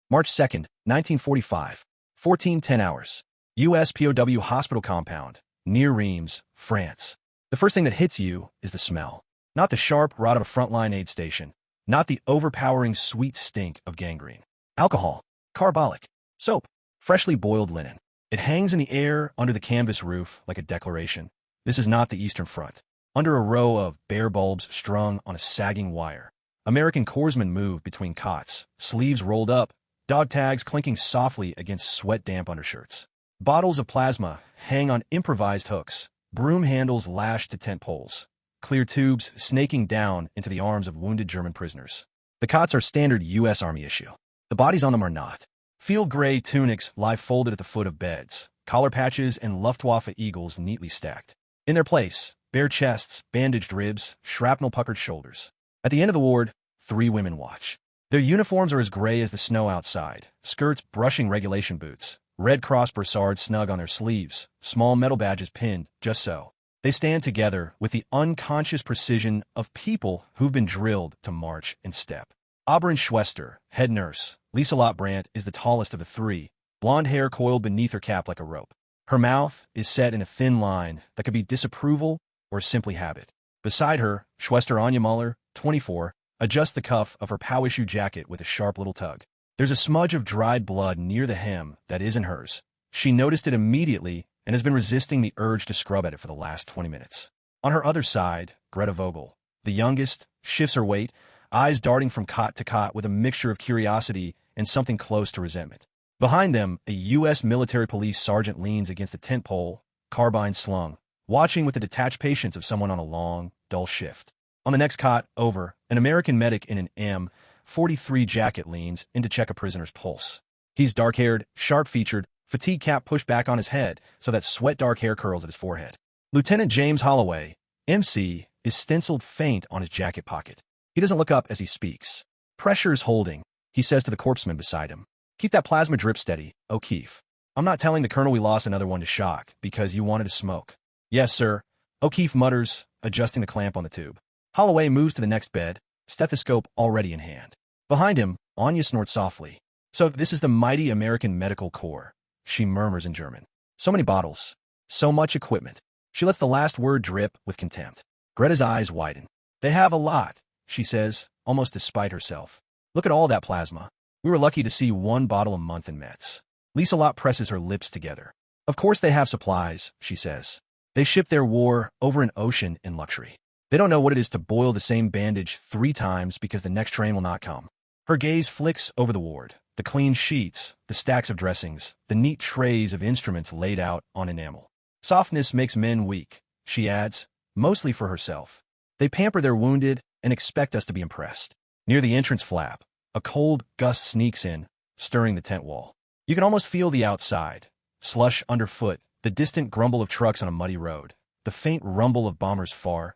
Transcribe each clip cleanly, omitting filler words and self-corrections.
March 2nd, 1945, 14:10 hours. U.S. POW hospital compound, near Reims, France. The first thing that hits you is the smell. Not the sharp rot of a frontline aid station. Not the overpowering sweet stink of gangrene. Alcohol. Carbolic. Soap. Freshly boiled linen. It hangs in the air under the canvas roof like a declaration. This is not the Eastern Front. Under a row of bare bulbs strung on a sagging wire, American corpsmen move between cots, sleeves rolled up, dog tags clinking softly against sweat-damp undershirts. Bottles of plasma hang on improvised hooks, broom handles lashed to tent poles, clear tubes snaking down into the arms of wounded German prisoners. The cots are standard U.S. Army issue. The bodies on them are not. Field gray tunics lie folded at the foot of beds, collar patches and Luftwaffe eagles neatly stacked. In their place, bare chests, bandaged ribs, shrapnel-puckered shoulders. At the end of the ward, 3 women watch. Their uniforms are as gray as the snow outside, skirts brushing regulation boots, Red Cross brassards snug on their sleeves, small metal badges pinned, just so. They stand together with the unconscious precision of people who've been drilled to march in step. Auburn Schwester, head nurse, Lieselotte Brandt is the tallest of the 3, blonde hair coiled beneath her cap like a rope. Her mouth is set in a thin line that could be disapproval or simply habit. Beside her, Schwester Anya Muller, 24, adjusts the cuff of her POW issue jacket with a sharp little tug. There's a smudge of dried blood near the hem that isn't hers. She noticed it immediately and has been resisting the urge to scrub at it for the last 20 minutes. On her other side, Greta Vogel, the youngest, shifts her weight, eyes darting from cot to cot with a mixture of curiosity and something close to resentment. Behind them, a U.S. military police sergeant leans against a tent pole, carbine slung, watching with the detached patience of someone on a long, dull shift. On the next cot, over, an American medic in an M43 jacket leans in to check a prisoner's pulse. He's dark-haired, sharp-featured, fatigue cap pushed back on his head so that sweat-dark hair curls at his forehead. Lieutenant James Holloway, MC, is stenciled faint on his jacket pocket. He doesn't look up as he speaks. Pressure is holding, he says to the corpsman beside him. Keep that plasma drip steady, O'Keefe. I'm not telling the colonel we lost another one to shock because you wanted to smoke. Yes, sir, O'Keefe mutters, adjusting the clamp on the tube. Holloway moves to the next bed, stethoscope already in hand. Behind him, Anya snorts softly. So this is the mighty American Medical Corps, she murmurs in German. So many bottles. So much equipment. She lets the last word drip with contempt. Greta's eyes widen. They have a lot, she says, almost despite herself. Look at all that plasma. We were lucky to see 1 bottle a month in Metz. Lieselotte presses her lips together. Of course they have supplies, she says. They ship their war over an ocean in luxury. They don't know what it is to boil the same bandage 3 times because the next train will not come. Her gaze flicks over the ward, the clean sheets, the stacks of dressings, the neat trays of instruments laid out on enamel. Softness makes men weak, she adds, mostly for herself. They pamper their wounded and expect us to be impressed. Near the entrance flap, a cold gust sneaks in, stirring the tent wall. You can almost feel the outside, slush underfoot, the distant grumble of trucks on a muddy road, the faint rumble of bombers far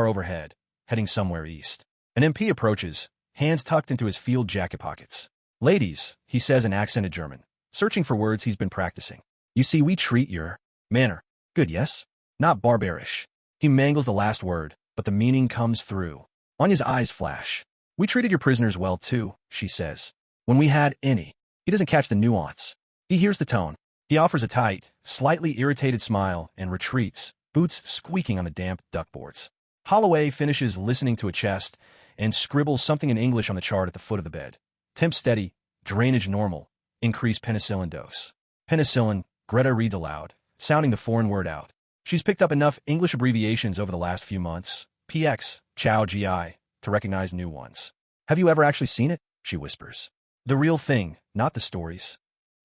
overhead, heading somewhere east. An MP approaches, hands tucked into his field jacket pockets. Ladies, he says in accented German, searching for words he's been practicing. You see, we treat your manner good, yes? Not barbarish. He mangles the last word, but the meaning comes through. Anya's eyes flash. We treated your prisoners well, too, she says. When we had any. He doesn't catch the nuance. He hears the tone. He offers a tight, slightly irritated smile and retreats, boots squeaking on the damp duckboards. Holloway finishes listening to a chest and scribbles something in English on the chart at the foot of the bed. Temp steady, drainage normal, increased penicillin dose. Penicillin, Greta reads aloud, sounding the foreign word out. She's picked up enough English abbreviations over the last few months, PX, Chow GI, to recognize new ones. Have you ever actually seen it? She whispers. The real thing, not the stories.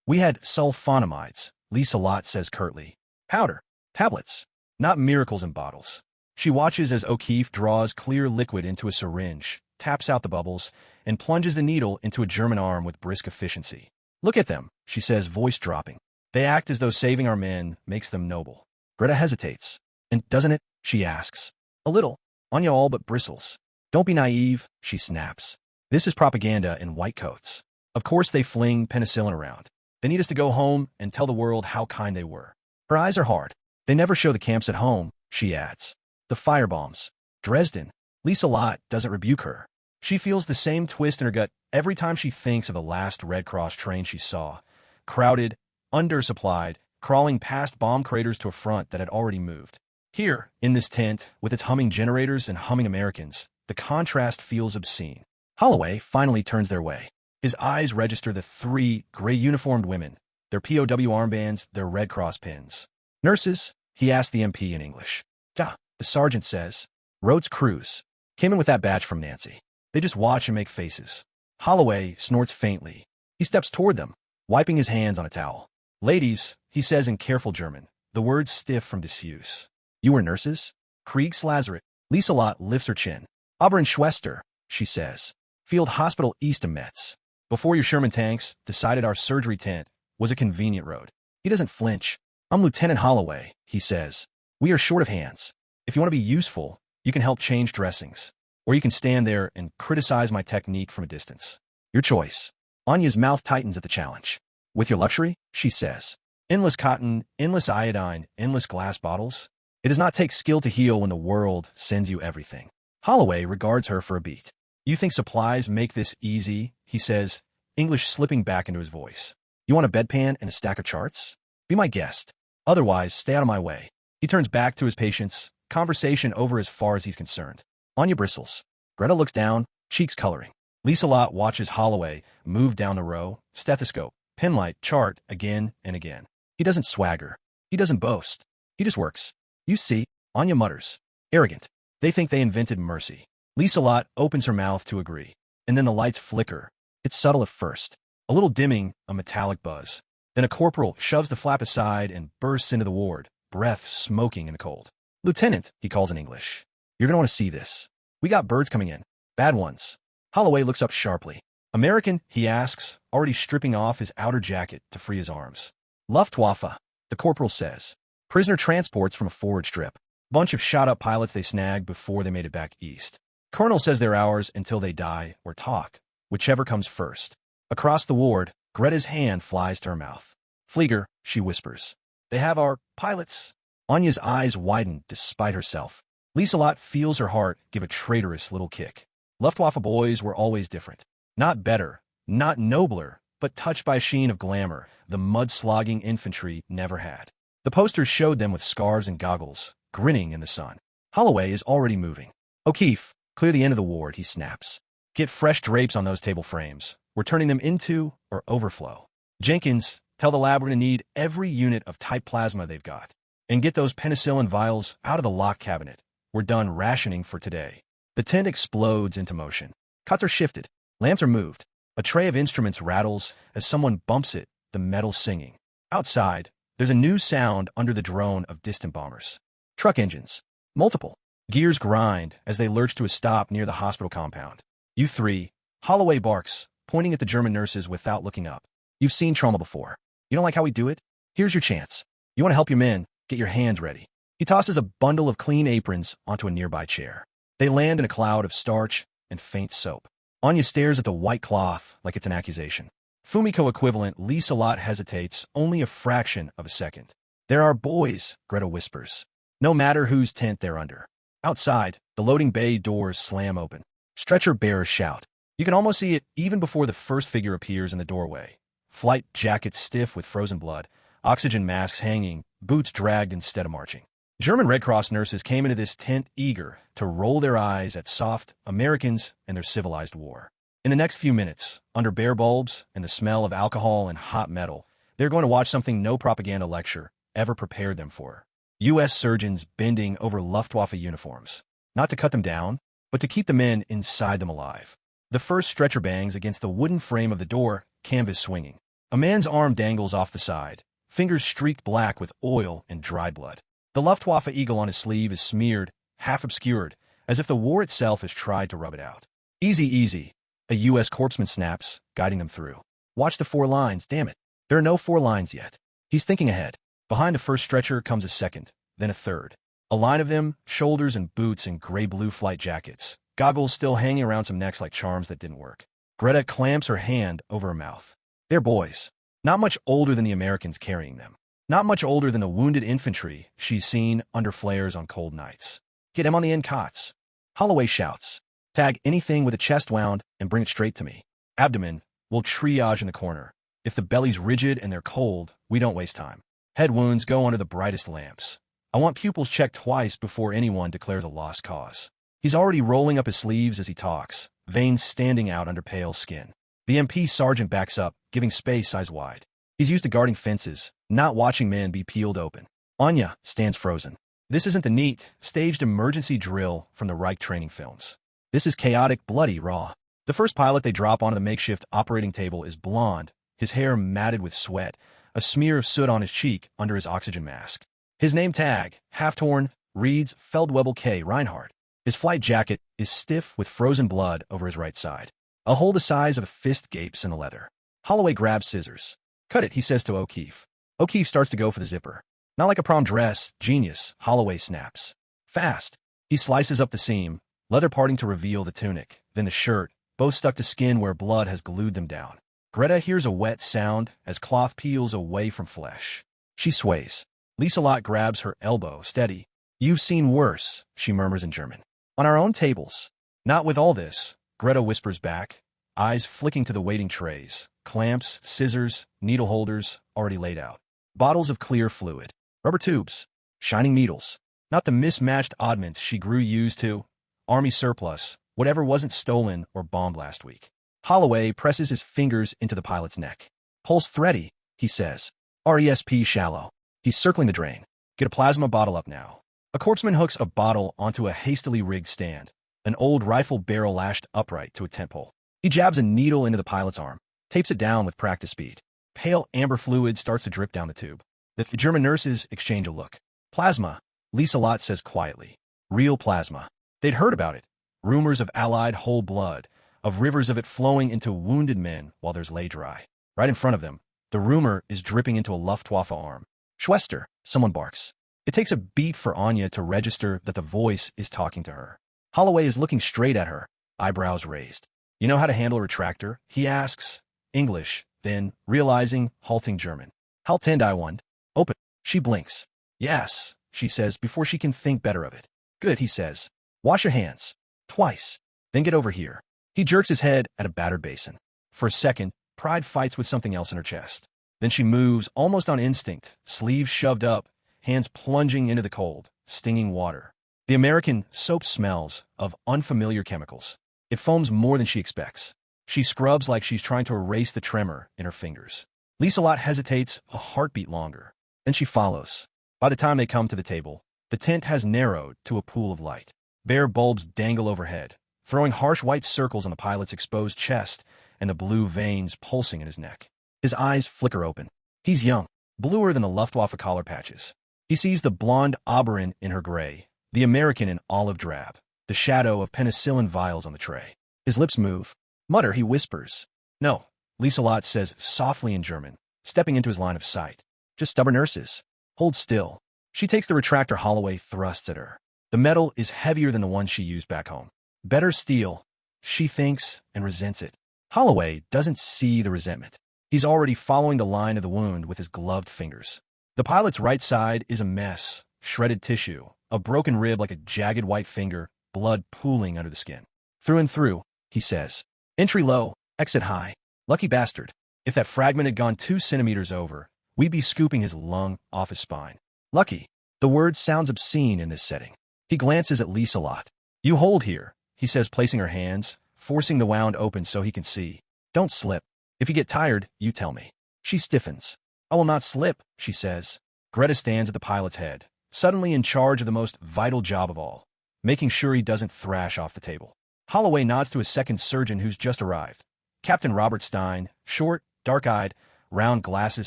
We had sulfonamides, Lieselotte says curtly. Powder, tablets, not miracles in bottles. She watches as O'Keefe draws clear liquid into a syringe, taps out the bubbles, and plunges the needle into a German arm with brisk efficiency. Look at them, she says, voice dropping. They act as though saving our men makes them noble. Greta hesitates. And doesn't it? She asks. A little. Anya all but bristles. Don't be naive, she snaps. This is propaganda in white coats. Of course they fling penicillin around. They need us to go home and tell the world how kind they were. Her eyes are hard. They never show the camps at home, she adds. The firebombs. Dresden. Lieselotte doesn't rebuke her. She feels the same twist in her gut every time she thinks of the last Red Cross train she saw, crowded, undersupplied, crawling past bomb craters to a front that had already moved. Here, in this tent, with its humming generators and humming Americans, the contrast feels obscene. Holloway finally turns their way. His eyes register the three gray-uniformed women, their POW armbands, their Red Cross pins. Nurses? He asked the MP in English. Yeah, the sergeant says. Rhodes Cruz. Came in with that badge from Nancy. They just watch and make faces. Holloway snorts faintly. He steps toward them, wiping his hands on a towel. Ladies, he says in careful German, the words stiff from disuse. You were nurses? Kriegslazarett. Lieselot lifts her chin. Aber in Schwester, she says. Field Hospital East of Metz. Before your Sherman tanks decided our surgery tent was a convenient road. He doesn't flinch. I'm Lieutenant Holloway, he says. We are short of hands. If you want to be useful, you can help change dressings. Or you can stand there and criticize my technique from a distance. Your choice. Anya's mouth tightens at the challenge. With your luxury, she says. Endless cotton, endless iodine, endless glass bottles. It does not take skill to heal when the world sends you everything. Holloway regards her for a beat. You think supplies make this easy? He says, English slipping back into his voice. You want a bedpan and a stack of charts? Be my guest. Otherwise, stay out of my way. He turns back to his patients, conversation over as far as he's concerned. Anya bristles. Greta looks down, cheeks coloring. Lieselot watches Holloway move down the row, stethoscope, penlight, chart, again and again. He doesn't swagger. He doesn't boast. He just works. You see, Anya mutters. Arrogant. They think they invented mercy. Lieselot opens her mouth to agree. And then the lights flicker. It's subtle at first. A little dimming, a metallic buzz. Then a corporal shoves the flap aside and bursts into the ward, breath smoking in the cold. Lieutenant, he calls in English. You're going to want to see this. We got birds coming in. Bad ones. Holloway looks up sharply. American, he asks, already stripping off his outer jacket to free his arms. Luftwaffe, the corporal says. Prisoner transports from a forward strip. Bunch of shot-up pilots they snagged before they made it back east. Colonel says they're ours until they die or talk, whichever comes first. Across the ward, Greta's hand flies to her mouth. Flieger, she whispers. They have our pilots. Anya's eyes widen despite herself. Lieselot feels her heart give a traitorous little kick. Luftwaffe boys were always different. Not better, not nobler, but touched by a sheen of glamour the mud-slogging infantry never had. The posters showed them with scarves and goggles, grinning in the sun. Holloway is already moving. O'Keefe, clear the end of the ward, he snaps. Get fresh drapes on those table frames. We're turning them into or overflow. Jenkins, tell the lab we're going to need every unit of type plasma they've got. And get those penicillin vials out of the lock cabinet. We're done rationing for today. The tent explodes into motion. Cots are shifted. Lamps are moved. A tray of instruments rattles as someone bumps it, the metal singing. Outside, there's a new sound under the drone of distant bombers. Truck engines. Multiple. Gears grind as they lurch to a stop near the hospital compound. You three. Holloway barks, pointing at the German nurses without looking up. You've seen trauma before. You don't like how we do it? Here's your chance. You want to help your men? Get your hands ready. He tosses a bundle of clean aprons onto a nearby chair. They land in a cloud of starch and faint soap. Anya stares at the white cloth like it's an accusation. Fumiko equivalent Lieselot hesitates only a fraction of a second. There are boys, Greta whispers. No matter whose tent they're under. Outside, the loading bay doors slam open. Stretcher bearers shout. You can almost see it even before the first figure appears in the doorway. Flight jackets stiff with frozen blood, oxygen masks hanging, boots dragged instead of marching. German Red Cross nurses came into this tent eager to roll their eyes at soft Americans and their civilized war. In the next few minutes, under bare bulbs and the smell of alcohol and hot metal, they're going to watch something no propaganda lecture ever prepared them for. U.S. surgeons bending over Luftwaffe uniforms. Not to cut them down, but to keep the men inside them alive. The first stretcher bangs against the wooden frame of the door, canvas swinging. A man's arm dangles off the side, fingers streaked black with oil and dried blood. The Luftwaffe eagle on his sleeve is smeared, half obscured, as if the war itself has tried to rub it out. Easy, easy. A U.S. corpsman snaps, guiding them through. Watch the 4 lines, damn it. There are no 4 lines yet. He's thinking ahead. Behind the first stretcher comes a second, then a third. A line of them, shoulders and boots in gray-blue flight jackets, goggles still hanging around some necks like charms that didn't work. Greta clamps her hand over her mouth. They're boys. Not much older than the Americans carrying them. Not much older than the wounded infantry she's seen under flares on cold nights. Get him on the end cots. Holloway shouts. Tag anything with a chest wound and bring it straight to me. Abdomen, we'll triage in the corner. If the belly's rigid and they're cold, we don't waste time. Head wounds go under the brightest lamps. I want pupils checked twice before anyone declares a lost cause. He's already rolling up his sleeves as he talks, veins standing out under pale skin. The MP sergeant backs up, giving space eyes wide. He's used to guarding fences, not watching men be peeled open. Anya stands frozen. This isn't the neat, staged emergency drill from the Reich training films. This is chaotic, bloody, raw. The first pilot they drop onto the makeshift operating table is blonde, his hair matted with sweat, a smear of soot on his cheek under his oxygen mask. His name tag, half-torn, reads Feldwebel K. Reinhardt. His flight jacket is stiff with frozen blood over his right side. A hole the size of a fist gapes in the leather. Holloway grabs scissors. Cut it, he says to O'Keefe. O'Keefe starts to go for the zipper. Not like a prom dress, genius, Holloway snaps. Fast. He slices up the seam, leather parting to reveal the tunic, then the shirt, both stuck to skin where blood has glued them down. Greta hears a wet sound as cloth peels away from flesh. She sways. Lieselot grabs her elbow, steady. You've seen worse, she murmurs in German. On our own tables. Not with all this, Greta whispers back, eyes flicking to the waiting trays, clamps, scissors, needle holders, already laid out. Bottles of clear fluid. Rubber tubes. Shining needles. Not the mismatched oddments she grew used to. Army surplus, whatever wasn't stolen or bombed last week. Holloway presses his fingers into the pilot's neck. Pulse thready, he says. RESP shallow. He's circling the drain. Get a plasma bottle up now. A corpsman hooks a bottle onto a hastily rigged stand, an old rifle barrel lashed upright to a tent pole. He jabs a needle into the pilot's arm, tapes it down with practice speed. Pale amber fluid starts to drip down the tube. The German nurses exchange a look. Plasma, Lieselot says quietly. Real plasma. They'd heard about it. Rumors of Allied whole blood, of rivers of it flowing into wounded men while theirs lay dry. Right in front of them, the rumor is dripping into a Luftwaffe arm. Schwester, someone barks. It takes a beat for Anya to register that the voice is talking to her. Holloway is looking straight at her, eyebrows raised. You know how to handle a retractor? He asks. English, then, realizing, halting German. Halt I want. Open. She blinks. Yes, she says before she can think better of it. Good, he says. Wash your hands. Twice. Then get over here. He jerks his head at a battered basin. For a second, pride fights with something else in her chest. Then she moves, almost on instinct, sleeves shoved up, hands plunging into the cold, stinging water. The American soap smells of unfamiliar chemicals. It foams more than she expects. She scrubs like she's trying to erase the tremor in her fingers. Lieselot hesitates a heartbeat longer. Then she follows. By the time they come to the table, the tent has narrowed to a pool of light. Bare bulbs dangle overhead, throwing harsh white circles on the pilot's exposed chest and the blue veins pulsing in his neck. His eyes flicker open. He's young, bluer than the Luftwaffe collar patches. He sees the blonde Oberon in her gray, the American in olive drab, the shadow of penicillin vials on the tray. His lips move. Mutter, he whispers. No, Lieselot says softly in German, stepping into his line of sight. Just stubborn nurses. Hold still. She takes the retractor Holloway thrusts at her. The metal is heavier than the one she used back home. Better steel, she thinks, and resents it. Holloway doesn't see the resentment. He's already following the line of the wound with his gloved fingers. The pilot's right side is a mess, shredded tissue, a broken rib like a jagged white finger, blood pooling under the skin. Through and through, he says. Entry low, exit high. Lucky bastard. If that fragment had gone 2 centimeters over, we'd be scooping his lung off his spine. Lucky. The word sounds obscene in this setting. He glances at Lieselot. You hold here, he says, placing her hands, forcing the wound open so he can see. Don't slip. If you get tired, you tell me. She stiffens. I will not slip, she says. Greta stands at the pilot's head, suddenly in charge of the most vital job of all, making sure he doesn't thrash off the table. Holloway nods to a second surgeon who's just arrived. Captain Robert Stein, short, dark-eyed, round glasses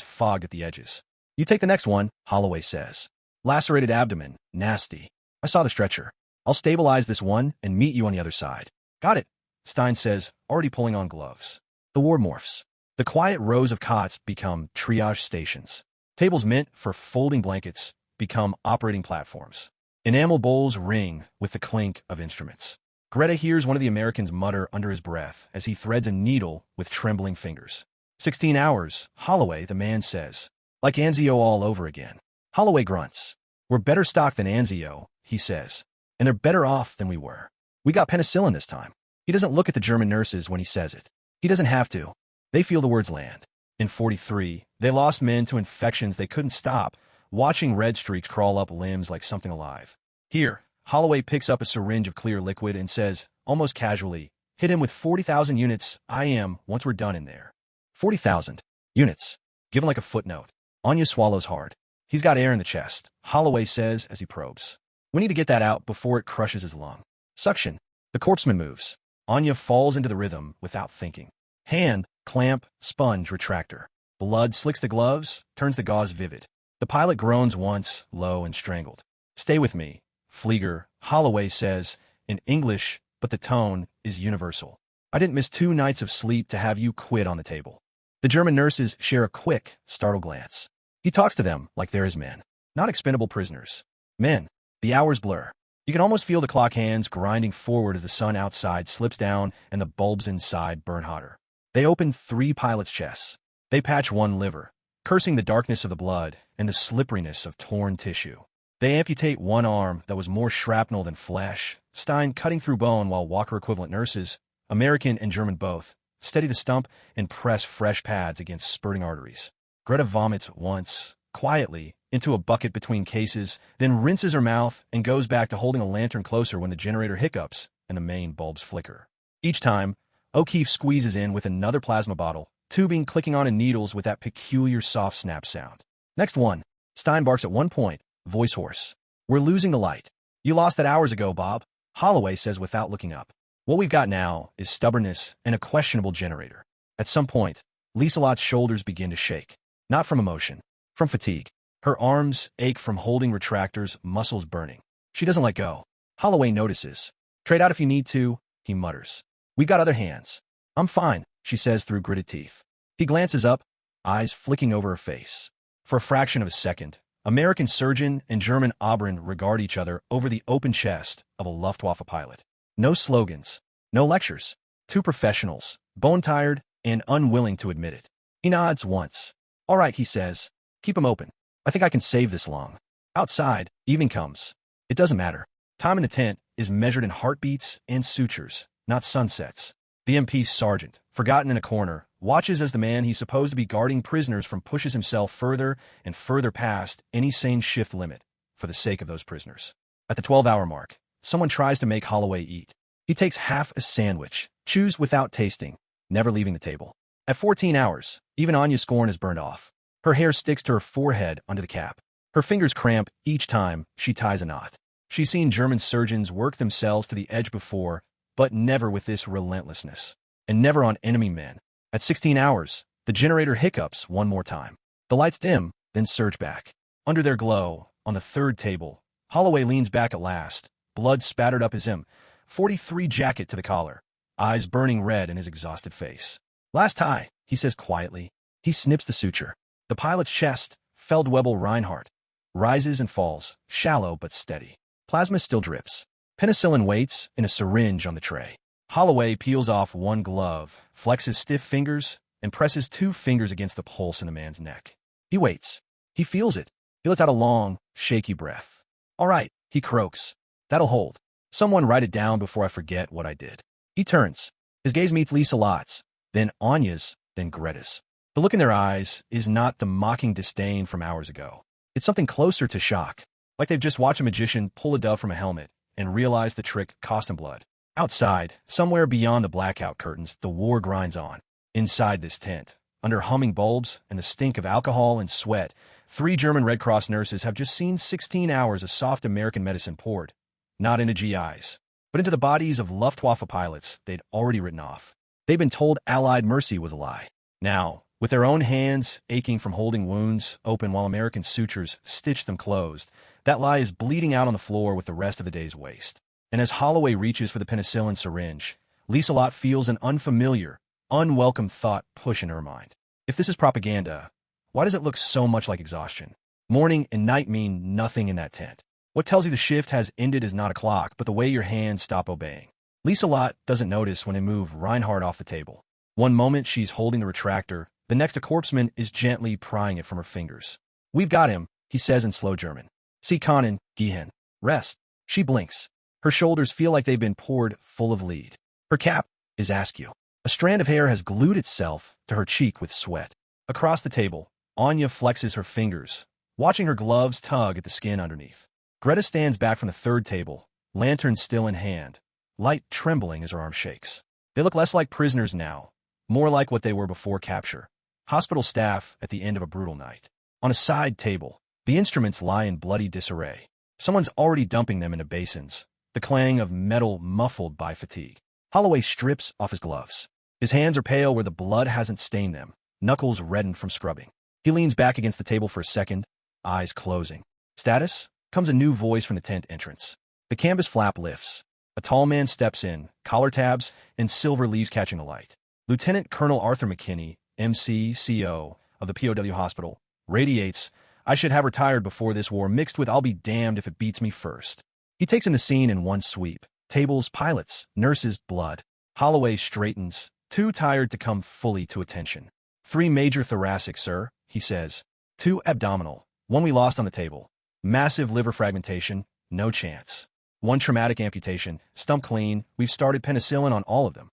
fogged at the edges. You take the next one, Holloway says. Lacerated abdomen, nasty. I saw the stretcher. I'll stabilize this one and meet you on the other side. Got it, Stein says, already pulling on gloves. The war morphs. The quiet rows of cots become triage stations. Tables meant for folding blankets become operating platforms. Enamel bowls ring with the clink of instruments. Greta hears one of the Americans mutter under his breath as he threads a needle with trembling fingers. 16 hours, Holloway, the man says. Like Anzio all over again. Holloway grunts. We're better stocked than Anzio, he says. And they're better off than we were. We got penicillin this time. He doesn't look at the German nurses when he says it. He doesn't have to. They feel the words land. In 43, they lost men to infections they couldn't stop, watching red streaks crawl up limbs like something alive. Here, Holloway picks up a syringe of clear liquid and says, almost casually, hit him with 40,000 units, once we're done in there. 40,000 units. Given like a footnote. Anya swallows hard. He's got air in the chest, Holloway says as he probes. We need to get that out before it crushes his lung. Suction. The corpsman moves. Anya falls into the rhythm without thinking. Hand, clamp, sponge, retractor. Blood slicks the gloves, turns the gauze vivid. The pilot groans once, low and strangled. Stay with me, Flieger, Holloway says, in English, but the tone is universal. I didn't miss 2 nights of sleep to have you quit on the table. The German nurses share a quick, startled glance. He talks to them like they're his men, not expendable prisoners. Men. The hours blur. You can almost feel the clock hands grinding forward as the sun outside slips down and the bulbs inside burn hotter. They open 3 pilots' chests. They patch 1 liver, cursing the darkness of the blood and the slipperiness of torn tissue. They amputate 1 arm that was more shrapnel than flesh, Stein cutting through bone while Walker-equivalent nurses, American and German both, steady the stump and press fresh pads against spurting arteries. Greta vomits once, quietly, into a bucket between cases, then rinses her mouth and goes back to holding a lantern closer when the generator hiccups and the main bulbs flicker. Each time, O'Keefe squeezes in with another plasma bottle, tubing clicking on in needles with that peculiar soft snap sound. Next one. Stein barks at one point, voice hoarse. We're losing the light. You lost that hours ago, Bob, Holloway says without looking up. What we've got now is stubbornness and a questionable generator. At some point, Lieselot's shoulders begin to shake. Not from emotion, from fatigue. Her arms ache from holding retractors, muscles burning. She doesn't let go. Holloway notices. Trade out if you need to, he mutters. We got other hands. I'm fine, she says through gritted teeth. He glances up, eyes flicking over her face. For a fraction of a second, American surgeon and German Oberon regard each other over the open chest of a Luftwaffe pilot. No slogans, no lectures. 2 professionals, bone-tired and unwilling to admit it. He nods once. All right, he says. Keep 'em open. I think I can save this long. Outside, evening comes. It doesn't matter. Time in the tent is measured in heartbeats and sutures, not sunsets. The MP's sergeant, forgotten in a corner, watches as the man he's supposed to be guarding prisoners from pushes himself further and further past any sane shift limit for the sake of those prisoners. At the 12-hour mark, someone tries to make Holloway eat. He takes half a sandwich, chews without tasting, never leaving the table. At 14 hours, even Anya's scorn is burned off. Her hair sticks to her forehead under the cap. Her fingers cramp each time she ties a knot. She's seen German surgeons work themselves to the edge before, but never with this relentlessness. And never on enemy men. At 16 hours, the generator hiccups one more time. The lights dim, then surge back. Under their glow, on the 3rd table, Holloway leans back at last, blood spattered up his M43 jacket to the collar, eyes burning red in his exhausted face. Last tie, he says quietly. He snips the suture. The pilot's chest, Feldwebel Reinhardt, rises and falls, shallow but steady. Plasma still drips. Penicillin waits in a syringe on the tray. Holloway peels off 1 glove, flexes stiff fingers, and presses 2 fingers against the pulse in the man's neck. He waits. He feels it. He lets out a long, shaky breath. All right, he croaks. That'll hold. Someone write it down before I forget what I did. He turns. His gaze meets Lieselot's, then Anya's, then Greta's. The look in their eyes is not the mocking disdain from hours ago. It's something closer to shock, like they've just watched a magician pull a dove from a helmet and realize the trick cost him blood. Outside, somewhere beyond the blackout curtains, the war grinds on. Inside this tent, under humming bulbs and the stink of alcohol and sweat, 3 German Red Cross nurses have just seen 16 hours of soft American medicine poured, not into GIs, but into the bodies of Luftwaffe pilots they'd already written off. They'd been told Allied mercy was a lie. Now, with their own hands aching from holding wounds open while American sutures stitched them closed, that lie is bleeding out on the floor with the rest of the day's waste. And as Holloway reaches for the penicillin syringe, Lieselot feels an unfamiliar, unwelcome thought push in her mind. If this is propaganda, why does it look so much like exhaustion? Morning and night mean nothing in that tent. What tells you the shift has ended is not a clock, but the way your hands stop obeying. Lieselot doesn't notice when they move Reinhardt off the table. One moment she's holding the retractor, the next a corpsman is gently prying it from her fingers. We've got him, he says in slow German. Sie können gehen. Rest. She blinks. Her shoulders feel like they've been poured full of lead. Her cap is askew. A strand of hair has glued itself to her cheek with sweat. Across the table, Anya flexes her fingers, watching her gloves tug at the skin underneath. Greta stands back from the third table, lantern still in hand, light trembling as her arm shakes. They look less like prisoners now, more like what they were before capture. Hospital staff at the end of a brutal night. On a side table, the instruments lie in bloody disarray. Someone's already dumping them into basins, the clang of metal muffled by fatigue. Holloway strips off his gloves. His hands are pale where the blood hasn't stained them, knuckles reddened from scrubbing. He leans back against the table for a second, eyes closing. Status? Comes a new voice from the tent entrance. The canvas flap lifts. A tall man steps in, collar tabs and silver leaves catching the light. Lieutenant Colonel Arthur McKinney, MC, CO of the POW hospital, radiates, "I should have retired before this war, mixed with I'll be damned if it beats me first." He takes in the scene in one sweep. Tables, pilots, nurses, blood. Holloway straightens, too tired to come fully to attention. "3 major thoracic, sir," he says. 2 abdominal. 1 we lost on the table. Massive liver fragmentation, no chance. 1 traumatic amputation, stump clean, we've started penicillin on all of them.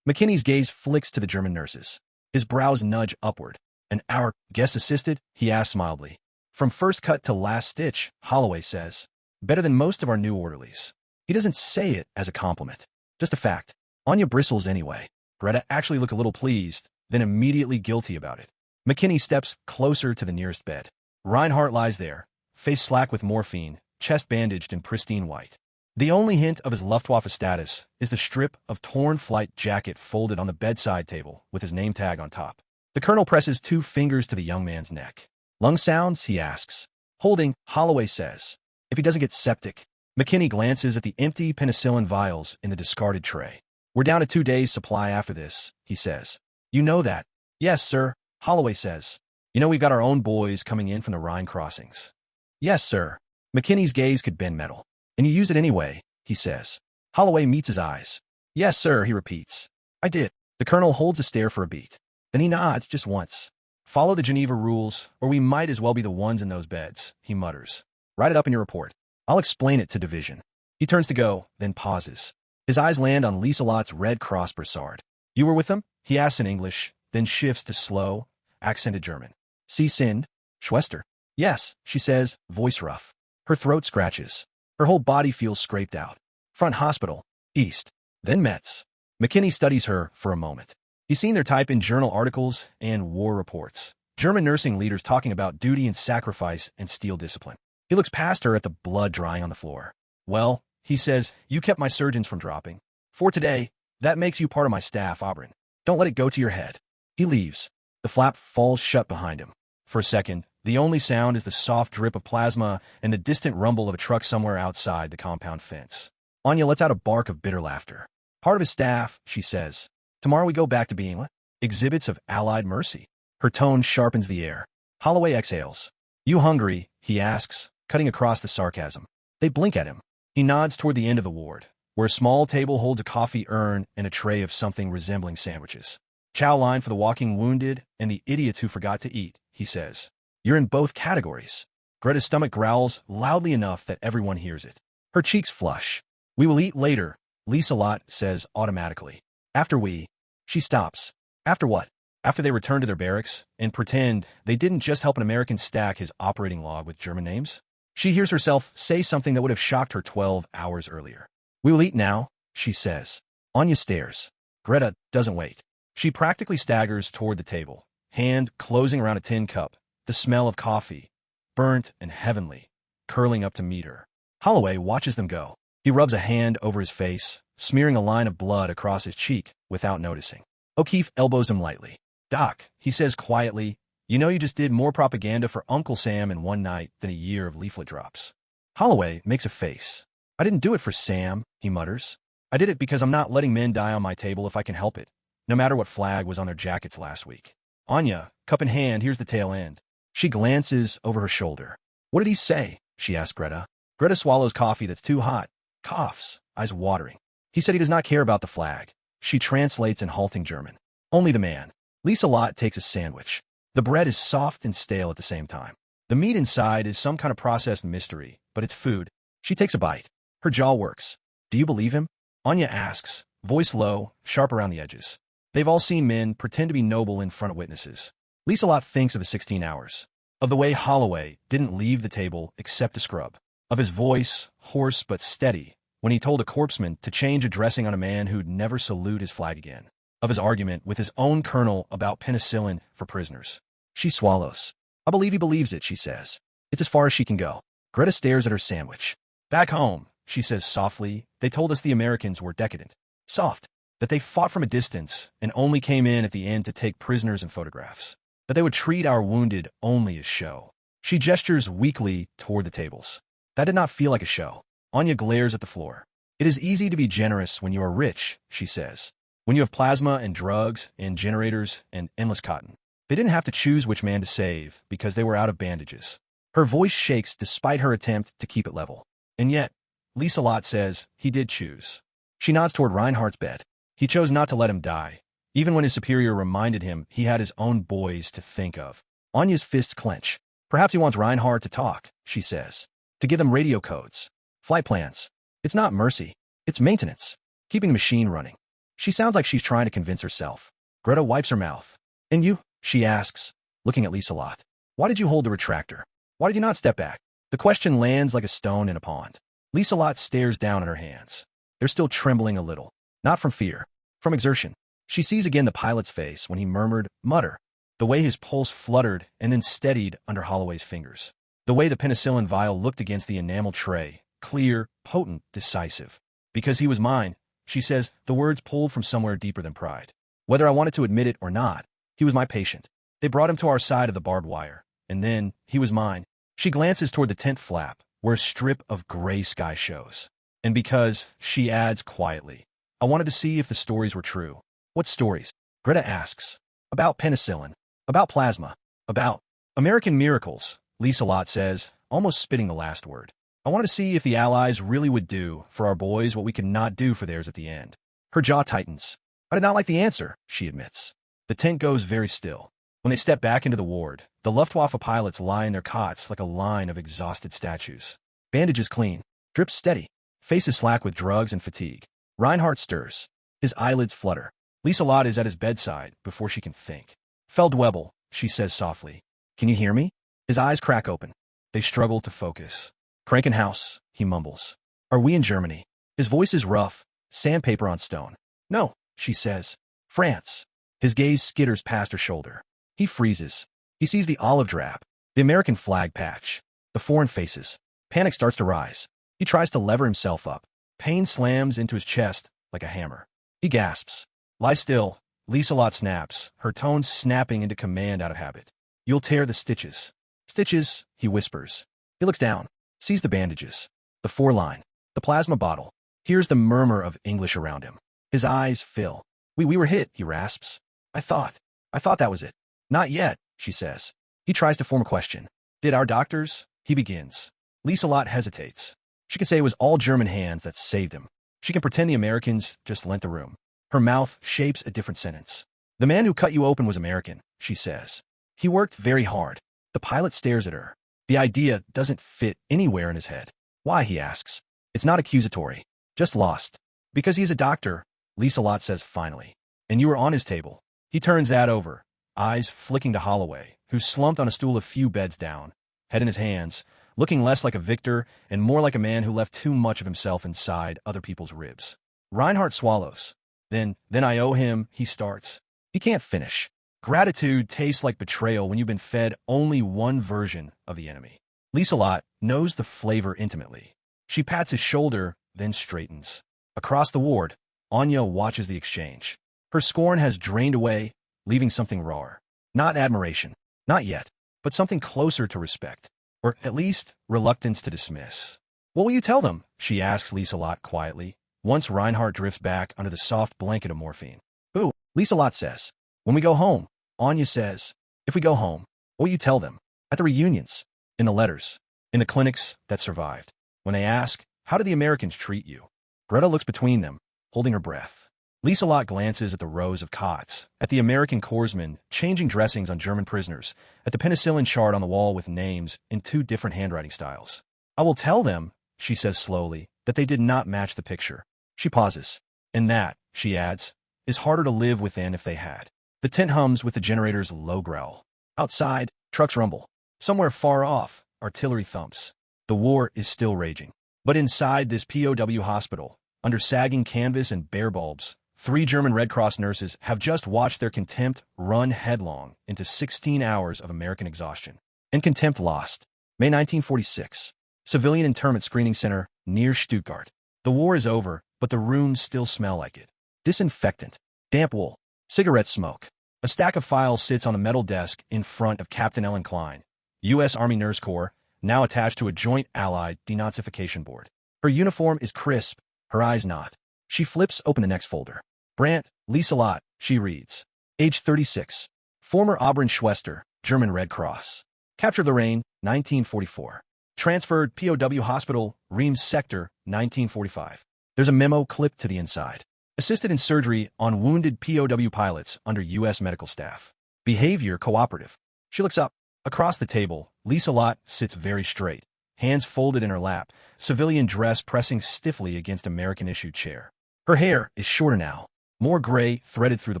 McKinney's gaze flicks to the German nurses. His brows nudge upward. "And our guest assisted?" he asks mildly. "From first cut to last stitch," Holloway says. "Better than most of our new orderlies." He doesn't say it as a compliment, just a fact. Anya bristles anyway. Greta actually look a little pleased, then immediately guilty about it. McKinney steps closer to the nearest bed. Reinhardt lies there, face slack with morphine, chest bandaged in pristine white. The only hint of his Luftwaffe status is the strip of torn flight jacket folded on the bedside table with his name tag on top. The colonel presses 2 fingers to the young man's neck. "Lung sounds?" he asks. "Holding," Holloway says. "If he doesn't get septic." McKinney glances at the empty penicillin vials in the discarded tray. "We're down to 2 days' supply after this," he says. "You know that?" "Yes, sir," Holloway says. "You know we've got our own boys coming in from the Rhine crossings." "Yes, sir." McKinney's gaze could bend metal. "And you use it anyway," he says. Holloway meets his eyes. "Yes, sir," he repeats. "I did." The colonel holds a stare for a beat. Then he nods just once. "Follow the Geneva rules, or we might as well be the ones in those beds," he mutters. "Write it up in your report. I'll explain it to division." He turns to go, then pauses. His eyes land on Lieselott's Red Cross brassard. "You were with them?" he asks in English, then shifts to slow, accented German. "Sie sind Schwester." "Yes," she says, voice rough. Her throat scratches. Her whole body feels scraped out. "Front hospital. East. Then Metz." McKinney studies her for a moment. He's seen their type in journal articles and war reports. German nursing leaders talking about duty and sacrifice and steel discipline. He looks past her at the blood drying on the floor. "Well," he says, "you kept my surgeons from dropping. For today, that makes you part of my staff, Aubryn. Don't let it go to your head." He leaves. The flap falls shut behind him. For a second, the only sound is the soft drip of plasma and the distant rumble of a truck somewhere outside the compound fence. Anya lets out a bark of bitter laughter. "Part of his staff," she says. "Tomorrow we go back to being what? Exhibits of Allied mercy." Her tone sharpens the air. Holloway exhales. "You hungry?" he asks, cutting across the sarcasm. They blink at him. He nods toward the end of the ward, where a small table holds a coffee urn and a tray of something resembling sandwiches. "Chow line for the walking wounded and the idiots who forgot to eat," he says. "You're in both categories." Greta's stomach growls loudly enough that everyone hears it. Her cheeks flush. "We will eat later," Lieselott says automatically. "After we..." She stops. "After what?" "After they return to their barracks and pretend they didn't just help an American stack his operating log with German names." She hears herself say something that would have shocked her 12 hours earlier. "We will eat now," she says. Anya stares. Greta doesn't wait. She practically staggers toward the table, hand closing around a tin cup, the smell of coffee, burnt and heavenly, curling up to meet her. Holloway watches them go. He rubs a hand over his face, smearing a line of blood across his cheek without noticing. O'Keefe elbows him lightly. "Doc," he says quietly, "you know you just did more propaganda for Uncle Sam in one night than a year of leaflet drops." Holloway makes a face. "I didn't do it for Sam," he mutters. "I did it because I'm not letting men die on my table if I can help it, no matter what flag was on their jackets last week." Anya, cup in hand, hears the tail end. She glances over her shoulder. "What did he say?" she asks Greta. Greta swallows coffee that's too hot, coughs, eyes watering. "He said he does not care about the flag." She translates in halting German. "Only the man." Lieselott takes a sandwich. The bread is soft and stale at the same time. The meat inside is some kind of processed mystery, but it's food. She takes a bite. Her jaw works. "Do you believe him?" Anya asks, voice low, sharp around the edges. They've all seen men pretend to be noble in front of witnesses. Lieselot thinks of the 16 hours, of the way Holloway didn't leave the table except to scrub, of his voice, hoarse but steady, when he told a corpsman to change a dressing on a man who'd never salute his flag again, of his argument with his own colonel about penicillin for prisoners. She swallows. I believe he believes it, she says. It's as far as she can go. Greta stares at her sandwich. Back home, she says softly, they told us the Americans were decadent. Soft. That they fought from a distance and only came in at the end to take prisoners and photographs. That they would treat our wounded only as show. She gestures weakly toward the tables. That did not feel like a show. Anya glares at the floor. It is easy to be generous when you are rich, she says. When you have plasma and drugs and generators and endless cotton. They didn't have to choose which man to save because they were out of bandages. Her voice shakes despite her attempt to keep it level. And yet, Lieselot says he did choose. She nods toward Reinhardt's bed. He chose not to let him die, even when his superior reminded him he had his own boys to think of. Anya's fists clench. Perhaps he wants Reinhardt to talk, she says. To give them radio codes. Flight plans. It's not mercy. It's maintenance. Keeping the machine running. She sounds like she's trying to convince herself. Greta wipes her mouth. And you? She asks, looking at Lieselot. Why did you hold the retractor? Why did you not step back? The question lands like a stone in a pond. Lieselot stares down at her hands. They're still trembling a little. Not from fear. From exertion. She sees again the pilot's face when he murmured, mutter. The way his pulse fluttered and then steadied under Holloway's fingers. The way the penicillin vial looked against the enamel tray. Clear, potent, decisive. Because he was mine, she says, the words pulled from somewhere deeper than pride. Whether I wanted to admit it or not, he was my patient. They brought him to our side of the barbed wire. And then, he was mine. She glances toward the tent flap, where a strip of gray sky shows. And because, she adds quietly, I wanted to see if the stories were true. What stories? Greta asks. About penicillin. About plasma. About American miracles, Lieselot says, almost spitting the last word. I wanted to see if the Allies really would do for our boys what we could not do for theirs at the end. Her jaw tightens. I did not like the answer, she admits. The tent goes very still. When they step back into the ward, the Luftwaffe pilots lie in their cots like a line of exhausted statues. Bandages clean. Drips steady. Faces slack with drugs and fatigue. Reinhardt stirs. His eyelids flutter. Lieselot is at his bedside before she can think. Feldwebel, she says softly. Can you hear me? His eyes crack open. They struggle to focus. Krankenhaus, he mumbles. Are we in Germany? His voice is rough. Sandpaper on stone. No, she says. France. His gaze skitters past her shoulder. He freezes. He sees the olive drab, the American flag patch, the foreign faces. Panic starts to rise. He tries to lever himself up. Pain slams into his chest like a hammer. He gasps. Lie still, Lieselot snaps, her tone snapping into command out of habit. You'll tear the stitches. Stitches, he whispers. He looks down, sees the bandages, the 4-line, the plasma bottle, hears the murmur of English around him. His eyes fill. We were hit, he rasps. I thought that was it. Not yet, she says. He tries to form a question. Did our doctors? He begins. Lieselot hesitates. She can say it was all German hands that saved him. She can pretend the Americans just lent the room. Her mouth shapes a different sentence. The man who cut you open was American, she says. He worked very hard. The pilot stares at her. The idea doesn't fit anywhere in his head. Why, he asks. It's not accusatory. Just lost. Because he's a doctor, Lieselot says finally. And you were on his table. He turns that over, eyes flicking to Holloway, who's slumped on a stool a few beds down, head in his hands, looking less like a victor and more like a man who left too much of himself inside other people's ribs. Reinhardt swallows. Then I owe him, he starts. He can't finish. Gratitude tastes like betrayal when you've been fed only one version of the enemy. Lieselot knows the flavor intimately. She pats his shoulder, then straightens. Across the ward, Anya watches the exchange. Her scorn has drained away, leaving something rawer. Not admiration. Not yet. But something closer to respect. Or at least reluctance to dismiss. What will you tell them? She asks Lieselot quietly, once Reinhardt drifts back under the soft blanket of morphine. Who? Lieselot says. When we go home. Anya says. If we go home, what will you tell them? At the reunions. In the letters. In the clinics that survived. When they ask, how did the Americans treat you? Greta looks between them, holding her breath. Lieselot glances at the rows of cots, at the American corpsmen changing dressings on German prisoners, at the penicillin chart on the wall with names in 2 different handwriting styles. I will tell them, she says slowly, that they did not match the picture. She pauses. And that, she adds, is harder to live within if they had. The tent hums with the generator's low growl. Outside, trucks rumble. Somewhere far off, artillery thumps. The war is still raging. But inside this POW hospital, under sagging canvas and bare bulbs, 3 German Red Cross nurses have just watched their contempt run headlong into 16 hours of American exhaustion. And contempt lost. May 1946. Civilian Internment Screening Center near Stuttgart. The war is over, but the rooms still smell like it. Disinfectant, damp wool, cigarette smoke. A stack of files sits on a metal desk in front of Captain Ellen Klein, U.S. Army Nurse Corps, now attached to a joint Allied denazification board. Her uniform is crisp, her eyes not. She flips open the next folder. Brandt, Lisa Lott, she reads. Age 36. Former Oberschwester, German Red Cross. Captured Lorraine, 1944. Transferred POW Hospital, Reims Sector, 1945. There's a memo clipped to the inside. Assisted in surgery on wounded POW pilots under U.S. medical staff. Behavior cooperative. She looks up. Across the table, Lisa Lott sits very straight, hands folded in her lap, civilian dress pressing stiffly against American-issued chair. Her hair is shorter now, more gray threaded through the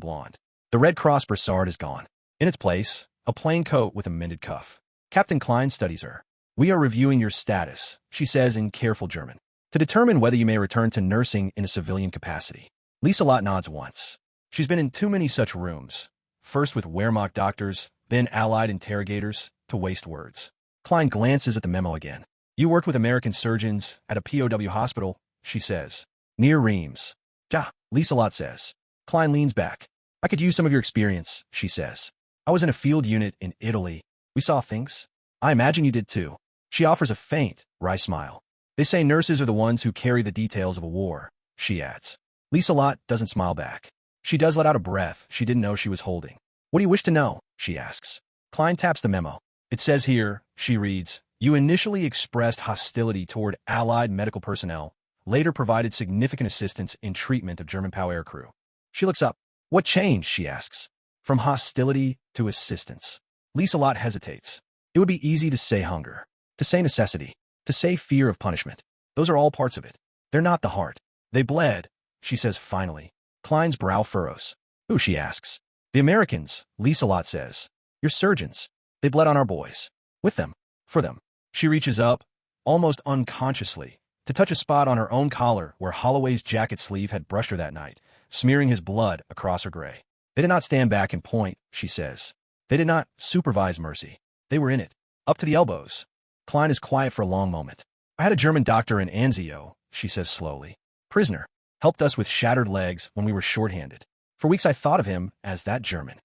blonde. The Red Cross brassard is gone. In its place, a plain coat with a mended cuff. Captain Klein studies her. We are reviewing your status, she says in careful German, to determine whether you may return to nursing in a civilian capacity. Lisa Lott nods once. She's been in too many such rooms, first with Wehrmacht doctors, then Allied interrogators, to waste words. Klein glances at the memo again. You worked with American surgeons at a POW hospital, she says. Near Reims. Ja, Lisa Lott says. Klein leans back. I could use some of your experience, she says. I was in a field unit in Italy. We saw things. I imagine you did too. She offers a faint, wry smile. They say nurses are the ones who carry the details of a war, she adds. Lisa Lott doesn't smile back. She does let out a breath she didn't know she was holding. What do you wish to know? She asks. Klein taps the memo. It says here, she reads, you initially expressed hostility toward Allied medical personnel, later provided significant assistance in treatment of German POW aircrew. She looks up. What changed? She asks. From hostility to assistance. Lisa Lott hesitates. It would be easy to say hunger, to say necessity, to say fear of punishment. Those are all parts of it. They're not the heart. They bled, she says finally. Klein's brow furrows. Who? She asks. The Americans, Lisa Lott says. Your surgeons. They bled on our boys. With them. For them. She reaches up, almost unconsciously, to touch a spot on her own collar where Holloway's jacket sleeve had brushed her that night, smearing his blood across her gray. They did not stand back and point, she says. They did not supervise mercy. They were in it. Up to the elbows. Klein is quiet for a long moment. I had a German doctor in Anzio, she says slowly. Prisoner. Helped us with shattered legs when we were shorthanded. For weeks I thought of him as that German.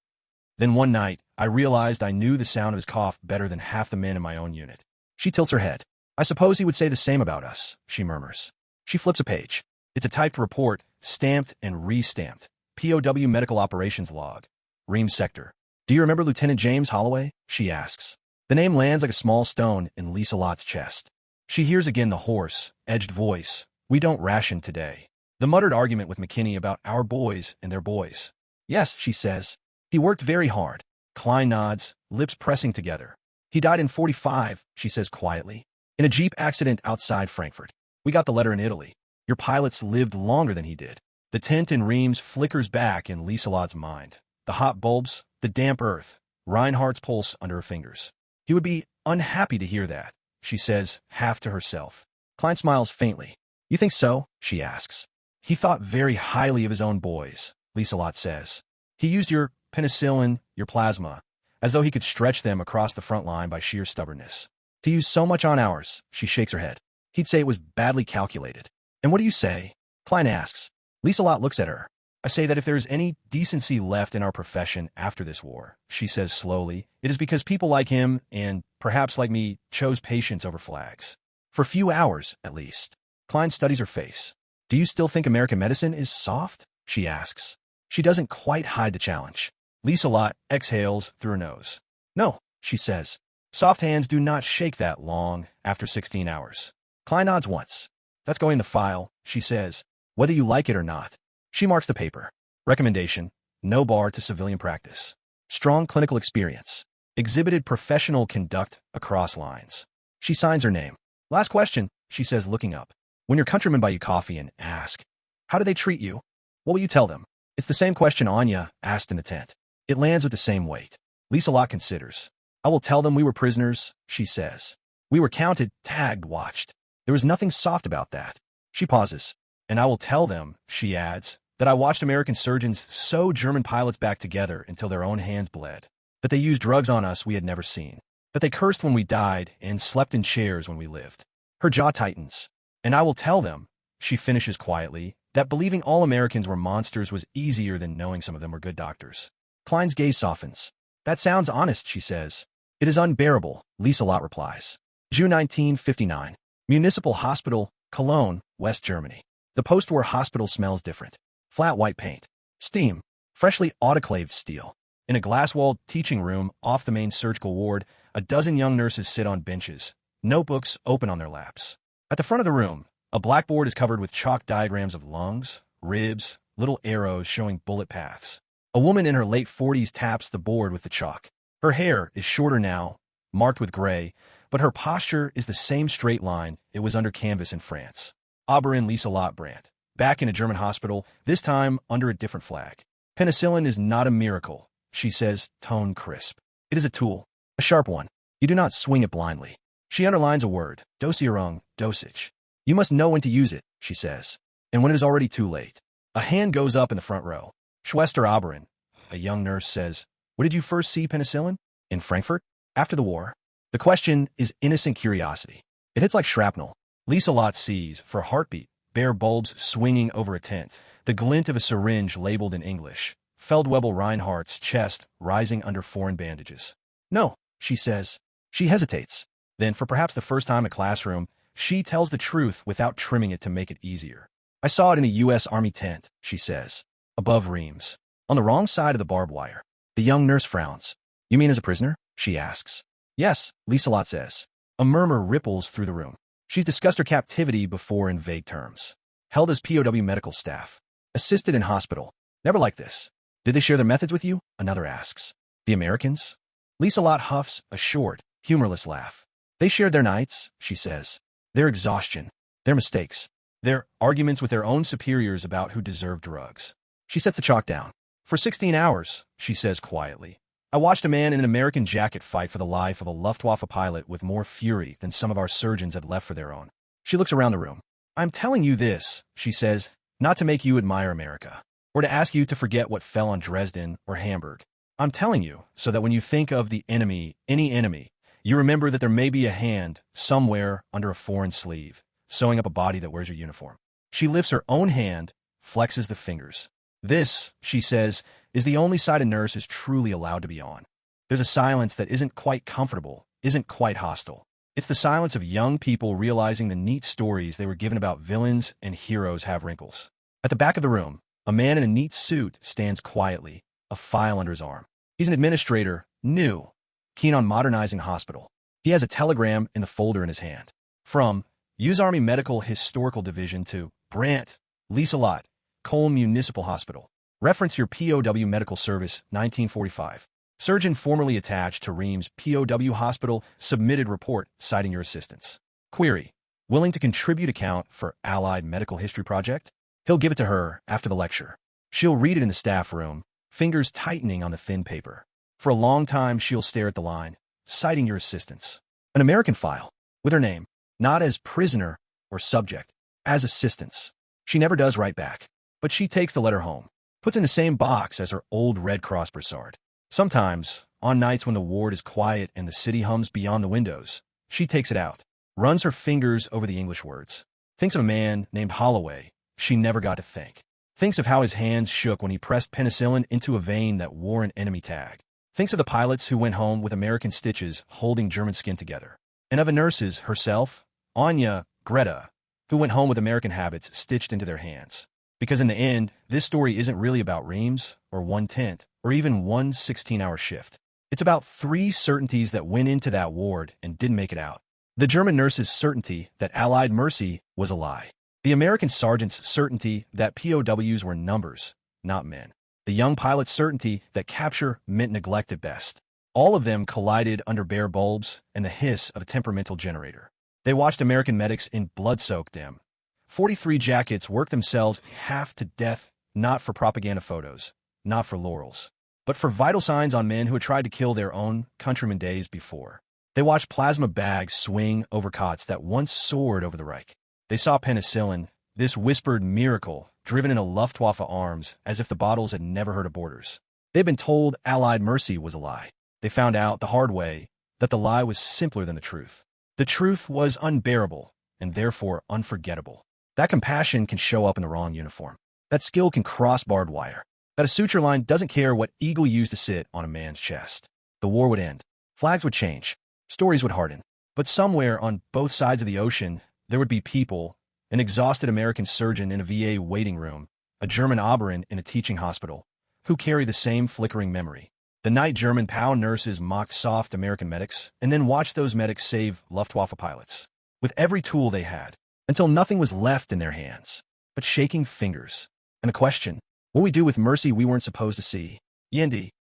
Then one night, I realized I knew the sound of his cough better than half the men in my own unit. She tilts her head. I suppose he would say the same about us, she murmurs. She flips a page. It's a typed report, stamped and re-stamped. POW Medical Operations Log. Reims Sector. Do you remember Lieutenant James Holloway? She asks. The name lands like a small stone in Lisa Lott's chest. She hears again the hoarse, edged voice. We don't ration today. The muttered argument with McKinney about our boys and their boys. Yes, she says. He worked very hard. Klein nods, lips pressing together. He died in 45, she says quietly, in a Jeep accident outside Frankfurt. We got the letter in Italy. Your pilots lived longer than he did. The tent in Reims flickers back in Lisa Lott's mind. The hot bulbs, the damp earth, Reinhardt's pulse under her fingers. He would be unhappy to hear that, she says, half to herself. Klein smiles faintly. You think so? She asks. He thought very highly of his own boys, Lisa Lott says. He used your penicillin, your plasma, as though he could stretch them across the front line by sheer stubbornness. To use so much on ours, she shakes her head. He'd say it was badly calculated. And what do you say? Klein asks. Lisa Lott looks at her. I say that if there is any decency left in our profession after this war, she says slowly, it is because people like him, and perhaps like me, chose patience over flags. For a few hours, at least. Klein studies her face. Do you still think American medicine is soft? She asks. She doesn't quite hide the challenge. Lisa Lott exhales through her nose. No, she says. Soft hands do not shake that long after 16 hours. Klein nods once. That's going in the file, she says, whether you like it or not. She marks the paper. Recommendation, no bar to civilian practice. Strong clinical experience. Exhibited professional conduct across lines. She signs her name. Last question, she says looking up. When your countrymen buy you coffee and ask, how do they treat you? What will you tell them? It's the same question Anya asked in the tent. It lands with the same weight. Lisa Lott considers. I will tell them we were prisoners, she says. We were counted, tagged, watched. There was nothing soft about that. She pauses. And I will tell them, she adds, that I watched American surgeons sew German pilots back together until their own hands bled. That they used drugs on us we had never seen. That they cursed when we died and slept in chairs when we lived. Her jaw tightens. And I will tell them, she finishes quietly, that believing all Americans were monsters was easier than knowing some of them were good doctors. Klein's gaze softens. That sounds honest, she says. It is unbearable, Lisa Lott replies. June 1959. Municipal Hospital, Cologne, West Germany. The post-war hospital smells different. Flat white paint. Steam. Freshly autoclaved steel. In a glass-walled teaching room off the main surgical ward, a dozen young nurses sit on benches, notebooks open on their laps. At the front of the room, a blackboard is covered with chalk diagrams of lungs, ribs, little arrows showing bullet paths. A woman in her late 40s taps the board with the chalk. Her hair is shorter now, marked with gray, but her posture is the same straight line it was under canvas in France. Oberin Lisa Lott Brandt, back in a German hospital, this time under a different flag. Penicillin is not a miracle, she says, tone crisp. It is a tool, a sharp one. You do not swing it blindly. She underlines a word, Dosierung, dosage. You must know when to use it, she says, and when it is already too late. A hand goes up in the front row. Schwester Oberin, a young nurse, says, Where did you first see penicillin? In Frankfurt? After the war? The question is innocent curiosity. It hits like shrapnel. Lisa Lott sees, for a heartbeat, bare bulbs swinging over a tent, the glint of a syringe labeled in English, Feldwebel Reinhardt's chest rising under foreign bandages. No, she says. She hesitates. Then, for perhaps the first time in a classroom, she tells the truth without trimming it to make it easier. I saw it in a U.S. Army tent, she says, above Reims, on the wrong side of the barbed wire. The young nurse frowns. You mean as a prisoner? She asks. Yes, Lisa Lott says. A murmur ripples through the room. She's discussed her captivity before in vague terms. Held as POW medical staff. Assisted in hospital. Never like this. Did they share their methods with you? Another asks. The Americans? Lisa Lott huffs a short, humorless laugh. They shared their nights, she says. Their exhaustion. Their mistakes. Their arguments with their own superiors about who deserved drugs. She sets the chalk down. For 16 hours, she says quietly. I watched a man in an American jacket fight for the life of a Luftwaffe pilot with more fury than some of our surgeons had left for their own. She looks around the room. I'm telling you this, she says, not to make you admire America, or to ask you to forget what fell on Dresden or Hamburg. I'm telling you so that when you think of the enemy, any enemy, you remember that there may be a hand somewhere under a foreign sleeve, sewing up a body that wears your uniform. She lifts her own hand, flexes the fingers. This, she says, is the only side a nurse is truly allowed to be on. There's a silence that isn't quite comfortable, isn't quite hostile. It's the silence of young people realizing the neat stories they were given about villains and heroes have wrinkles. At the back of the room, a man in a neat suit stands quietly, a file under his arm. He's an administrator, new, keen on modernizing hospital. He has a telegram in the folder in his hand. From U.S. Army Medical Historical Division to Brandt, Lisa Lott, Cologne Municipal Hospital. Reference your POW Medical Service, 1945. Surgeon formerly attached to Reims POW Hospital submitted report citing your assistance. Query. Willing to contribute account for Allied Medical History Project? He'll give it to her after the lecture. She'll read it in the staff room, fingers tightening on the thin paper. For a long time, she'll stare at the line, citing your assistance. An American file, with her name, not as prisoner or subject, as assistance. She never does write back, but she takes the letter home, puts in the same box as her old Red Cross brassard. Sometimes, on nights when the ward is quiet and the city hums beyond the windows, she takes it out, runs her fingers over the English words, thinks of a man named Holloway she never got to thank, thinks of how his hands shook when he pressed penicillin into a vein that wore an enemy tag, thinks of the pilots who went home with American stitches holding German skin together, and of the nurses herself, Anya, Greta, who went home with American habits stitched into their hands. Because in the end, this story isn't really about Reims, or one tent, or even one 16-hour shift. It's about three certainties that went into that ward and didn't make it out. The German nurse's certainty that Allied mercy was a lie. The American sergeant's certainty that POWs were numbers, not men. The young pilot's certainty that capture meant neglect at best. All of them collided under bare bulbs and the hiss of a temperamental generator. They watched American medics in blood-soaked dim 43 jackets work themselves half to death not for propaganda photos, not for laurels, but for vital signs on men who had tried to kill their own countrymen days before. They watched plasma bags swing over cots that once soared over the Reich. They saw penicillin, this whispered miracle, driven into Luftwaffe arms as if the bottles had never heard of borders. They'd been told Allied mercy was a lie. They found out the hard way that the lie was simpler than the truth. The truth was unbearable and therefore unforgettable. That compassion can show up in the wrong uniform. That skill can cross barbed wire. That a suture line doesn't care what eagle used to sit on a man's chest. The war would end. Flags would change. Stories would harden. But somewhere on both sides of the ocean, there would be people, an exhausted American surgeon in a VA waiting room, a German Oberon in a teaching hospital, who carry the same flickering memory. The night German POW nurses mocked soft American medics and then watched those medics save Luftwaffe pilots with every tool they had until nothing was left in their hands but shaking fingers and a question: what we do with mercy we weren't supposed to see? Yendi.